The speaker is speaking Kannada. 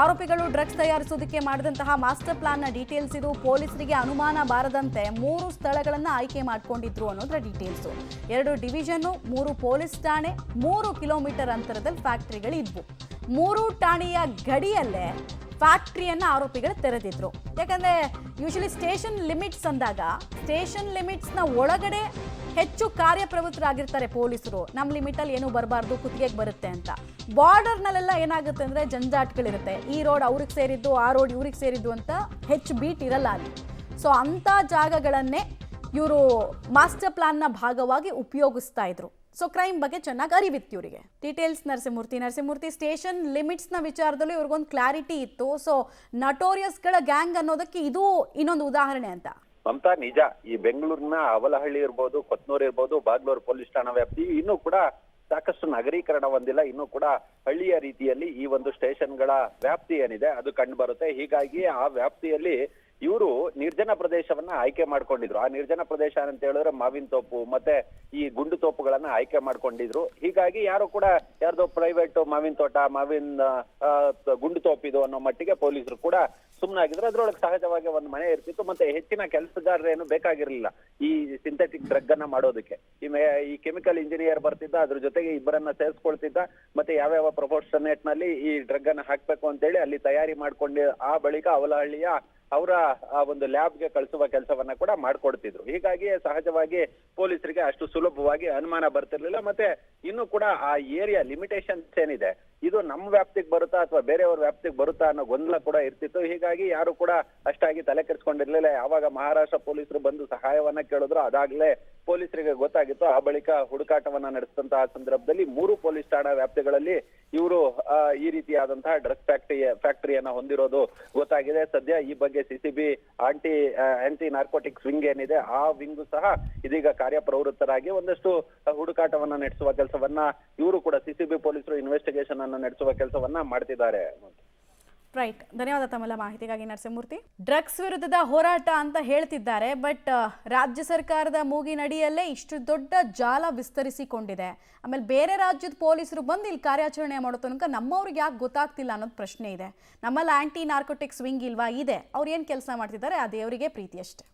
ಆರೋಪಿಗಳು ಡ್ರಗ್ಸ್ ತಯಾರಿಸೋದಕ್ಕೆ ಮಾಡಿದಂತಹ ಮಾಸ್ಟರ್ ಪ್ಲಾನ್ನ ಡೀಟೇಲ್ಸ್ ಇದು. ಪೊಲೀಸರಿಗೆ ಅನುಮಾನ ಬಾರದಂತೆ 3 ಸ್ಥಳಗಳನ್ನು ಆಯ್ಕೆ ಮಾಡಿಕೊಂಡಿದ್ರು ಅನ್ನೋದರ ಡೀಟೇಲ್ಸು. 2 ಡಿವಿಷನ್ನು, 3 ಪೊಲೀಸ್ ಠಾಣೆ, 3 ಕಿಲೋಮೀಟರ್ ಅಂತರದಲ್ಲಿ ಫ್ಯಾಕ್ಟರಿಗಳಿದ್ವು. 3 ಠಾಣೆಯ ಗಡಿಯಲ್ಲೇ ಫ್ಯಾಕ್ಟರಿಯನ್ನು ಆರೋಪಿಗಳು ತೆರೆದಿದ್ರು. ಯಾಕಂದರೆ ಯೂಶಲಿ ಸ್ಟೇಷನ್ ಲಿಮಿಟ್ಸ್ ಅಂದಾಗ ಸ್ಟೇಷನ್ ಲಿಮಿಟ್ಸ್ನ ಒಳಗಡೆ ಹೆಚ್ಚು ಕಾರ್ಯಪ್ರವೃತ್ತರಾಗಿರ್ತಾರೆ ಪೊಲೀಸರು. ನಮ್ಮ ಲಿಮಿಟಲ್ಲಿ ಏನೂ ಬರಬಾರ್ದು, ಕುತ್ತಿಗೆಗೆ ಬರುತ್ತೆ ಅಂತ. ಬಾರ್ಡರ್ನಲ್ಲೆಲ್ಲ ಏನಾಗುತ್ತೆ ಅಂದರೆ ಜಂಜಾಟ್ಗಳಿರುತ್ತೆ. ಈ ರೋಡ್ ಅವ್ರಿಗೆ ಸೇರಿದ್ದು, ಆ ರೋಡ್ ಇವ್ರಿಗೆ ಸೇರಿದ್ದು ಅಂತ ಹೆಚ್ಚು ಬೀಟ್ ಇರಲ್ಲ ಅಲ್ಲಿ. ಸೊ ಅಂಥ ಜಾಗಗಳನ್ನೇ ಇವರು ಮಾಸ್ಟರ್ ಪ್ಲಾನ್ನ ಭಾಗವಾಗಿ ಉಪಯೋಗಿಸ್ತಾ ಇದ್ರು. ಸೊ ಕ್ರೈಮ್ ಬಗ್ಗೆ ಚೆನ್ನಾಗಿ ಅರಿವಿತ್ತು ಇವರಿಗೆ. ಡೀಟೇಲ್ಸ್ ನರಸಿಂಹಮೂರ್ತಿ ಸ್ಟೇಷನ್ ಲಿಮಿಟ್ಸ್ನ ವಿಚಾರದಲ್ಲೂ ಇವ್ರಿಗೊಂದು ಕ್ಲಾರಿಟಿ ಇತ್ತು. ಸೊ ನಟೋರಿಯಸ್ಗಳ ಗ್ಯಾಂಗ್ ಅನ್ನೋದಕ್ಕೆ ಇದು ಇನ್ನೊಂದು ಉದಾಹರಣೆ ಅಂತ. ಮಮತಾ, ನಿಜ. ಈ ಬೆಂಗಳೂರಿನ ಅವಲಹಳ್ಳಿ ಇರ್ಬೋದು, ಕೊತ್ನೂರು ಇರ್ಬೋದು, ಬಾಗ್ಲೂರು ಪೊಲೀಸ್ ಠಾಣಾ ವ್ಯಾಪ್ತಿ ಇನ್ನೂ ಕೂಡ ಸಾಕಷ್ಟು ನಗರೀಕರಣ ಹೊಂದಿಲ್ಲ. ಇನ್ನೂ ಕೂಡ ಹಳ್ಳಿಯ ರೀತಿಯಲ್ಲಿ ಈ ಒಂದು ಸ್ಟೇಷನ್ಗಳ ವ್ಯಾಪ್ತಿ ಏನಿದೆ ಅದು ಕಂಡು ಬರುತ್ತೆ. ಹೀಗಾಗಿ ಆ ವ್ಯಾಪ್ತಿಯಲ್ಲಿ ಇವರು ನಿರ್ಜನ ಪ್ರದೇಶವನ್ನ ಆಯ್ಕೆ ಮಾಡ್ಕೊಂಡಿದ್ರು. ಆ ನಿರ್ಜನ ಪ್ರದೇಶ ಅಂತ ಹೇಳಿದ್ರೆ ಮಾವಿನ ತೋಪು ಮತ್ತೆ ಈ ಗುಂಡು ತೋಪುಗಳನ್ನ ಆಯ್ಕೆ ಮಾಡ್ಕೊಂಡಿದ್ರು. ಹೀಗಾಗಿ ಯಾರು ಕೂಡ ಯಾರ್ದೋ ಪ್ರೈವೇಟ್ ಮಾವಿನ ತೋಟ, ಮಾವಿನ ಗುಂಡು ತೋಪಿದು ಅನ್ನೋ ಮಟ್ಟಿಗೆ ಪೊಲೀಸರು ಕೂಡ ಸುಮ್ಮನಾಗಿದ್ರು. ಅದ್ರೊಳಗೆ ಸಹಜವಾಗಿ ಒಂದು ಮನೆ ಇರ್ತಿತ್ತು. ಮತ್ತೆ ಹೆಚ್ಚಿನ ಕೆಲಸಗಾರರೇನು ಬೇಕಾಗಿರ್ಲಿಲ್ಲ ಈ ಸಿಂಥೆಟಿಕ್ ಡ್ರಗ್ ಅನ್ನ ಮಾಡೋದಕ್ಕೆ. ಈ ಕೆಮಿಕಲ್ ಇಂಜಿನಿಯರ್ ಬರ್ತಿದ್ದ, ಅದ್ರ ಜೊತೆಗೆ ಇಬ್ಬರನ್ನ ಸೇರಿಸ್ಕೊಳ್ತಿದ್ದ. ಮತ್ತೆ ಯಾವ್ಯಾವ ಪ್ರಪೋರ್ಷನೇಟ್ ನಲ್ಲಿ ಈ ಡ್ರಗ್ ಅನ್ನ ಹಾಕ್ಬೇಕು ಅಂತೇಳಿ ಅಲ್ಲಿ ತಯಾರಿ ಮಾಡ್ಕೊಂಡು ಆ ಬಳಿಕ ಅವಲಹಳ್ಳಿಯ ಅವರ ಒಂದು ಲ್ಯಾಬ್ಗೆ ಕಳಿಸುವ ಕೆಲಸವನ್ನ ಕೂಡ ಮಾಡ್ಕೊಡ್ತಿದ್ರು. ಹೀಗಾಗಿ ಸಹಜವಾಗಿ ಪೊಲೀಸರಿಗೆ ಅಷ್ಟು ಸುಲಭವಾಗಿ ಅನುಮಾನ ಬರ್ತಿರ್ಲಿಲ್ಲ. ಮತ್ತೆ ಇನ್ನು ಕೂಡ ಆ ಏರಿಯಾ ಲಿಮಿಟೇಷನ್ಸ್ ಏನಿದೆ ಇದು ನಮ್ಮ ವ್ಯಾಪ್ತಿಗೆ ಬರುತ್ತಾ ಅಥವಾ ಬೇರೆಯವ್ರ ವ್ಯಾಪ್ತಿಗೆ ಬರುತ್ತಾ ಅನ್ನೋ ಗೊಂದಲ ಕೂಡ ಇರ್ತಿತ್ತು. ಹೀಗಾಗಿ ಯಾರು ಕೂಡ ಅಷ್ಟಾಗಿ ತಲೆ ಕೆಡಿಸ್ಕೊಂಡಿರ್ಲಿಲ್ಲ. ಯಾವಾಗ ಮಹಾರಾಷ್ಟ್ರ ಪೊಲೀಸರು ಬಂದು ಸಹಾಯವನ್ನ ಕೇಳಿದ್ರು ಅದಾಗ್ಲೇ ಪೊಲೀಸರಿಗೆ ಗೊತ್ತಾಗಿತ್ತು. ಆ ಬಳಿಕ ಹುಡುಕಾಟವನ್ನ ನಡೆಸಿದಂತಹ ಸಂದರ್ಭದಲ್ಲಿ 3 ಪೊಲೀಸ್ ಠಾಣಾ ವ್ಯಾಪ್ತಿಗಳಲ್ಲಿ ಇವರು ಈ ರೀತಿಯಾದಂತಹ ಡ್ರಗ್ಸ್ ಫ್ಯಾಕ್ಟರಿಯನ್ನ ಹೊಂದಿರೋದು ಗೊತ್ತಾಗಿದೆ. ಸದ್ಯ ಈ ಬಗ್ಗೆ ಸಿಸಿಬಿ ಆಂಟಿ ನಾರ್ಕೋಟಿಕ್ಸ್ ವಿಂಗ್ ಏನಿದೆ ಆ ವಿಂಗ್ ಸಹ ಇದೀಗ ಕಾರ್ಯಪ್ರವೃತ್ತರಾಗಿ ಒಂದಷ್ಟು ಹುಡುಕಾಟವನ್ನ ನಡೆಸುವ ಕೆಲಸವನ್ನ ಇವರು ಕೂಡ ಸಿಸಿಬಿ ಪೊಲೀಸರು ಇನ್ವೆಸ್ಟಿಗೇಷನ್ ಅನ್ನು ನಡೆಸುವ ಕೆಲಸವನ್ನ ಮಾಡ್ತಿದ್ದಾರೆ. ರೈಟ್, ಧನ್ಯವಾದ ತಮ್ಮೆಲ್ಲ ಮಾಹಿತಿಗಾಗಿ ನರಸಿಂಹಮೂರ್ತಿ. ಡ್ರಗ್ಸ್ ವಿರುದ್ಧದ ಹೋರಾಟ ಅಂತ ಹೇಳ್ತಿದ್ದಾರೆ, ಬಟ್ ರಾಜ್ಯ ಸರ್ಕಾರದ ಮೂಗಿನಡಿಯಲ್ಲೇ ಇಷ್ಟು ದೊಡ್ಡ ಜಾಲ ವಿಸ್ತರಿಸಿಕೊಂಡಿದೆ. ಆಮೇಲೆ ಬೇರೆ ರಾಜ್ಯದ ಪೊಲೀಸರು ಬಂದು ಇಲ್ಲಿ ಕಾರ್ಯಾಚರಣೆ ಮಾಡೋ ತನಕ ನಮ್ಮವ್ರಿಗೆ ಯಾಕೆ ಗೊತ್ತಾಗ್ತಿಲ್ಲ ಅನ್ನೋದು ಪ್ರಶ್ನೆ ಇದೆ. ನಮ್ಮಲ್ಲಿ ಆಂಟಿ ನಾರ್ಕೋಟಿಕ್ಸ್ ವಿಂಗ್ ಇಲ್ವಾ? ಇದೆ. ಅವ್ರು ಏನು ಕೆಲಸ ಮಾಡ್ತಿದ್ದಾರೆ ಆ ದೇವರಿಗೆ ಪ್ರೀತಿ ಅಷ್ಟೇ.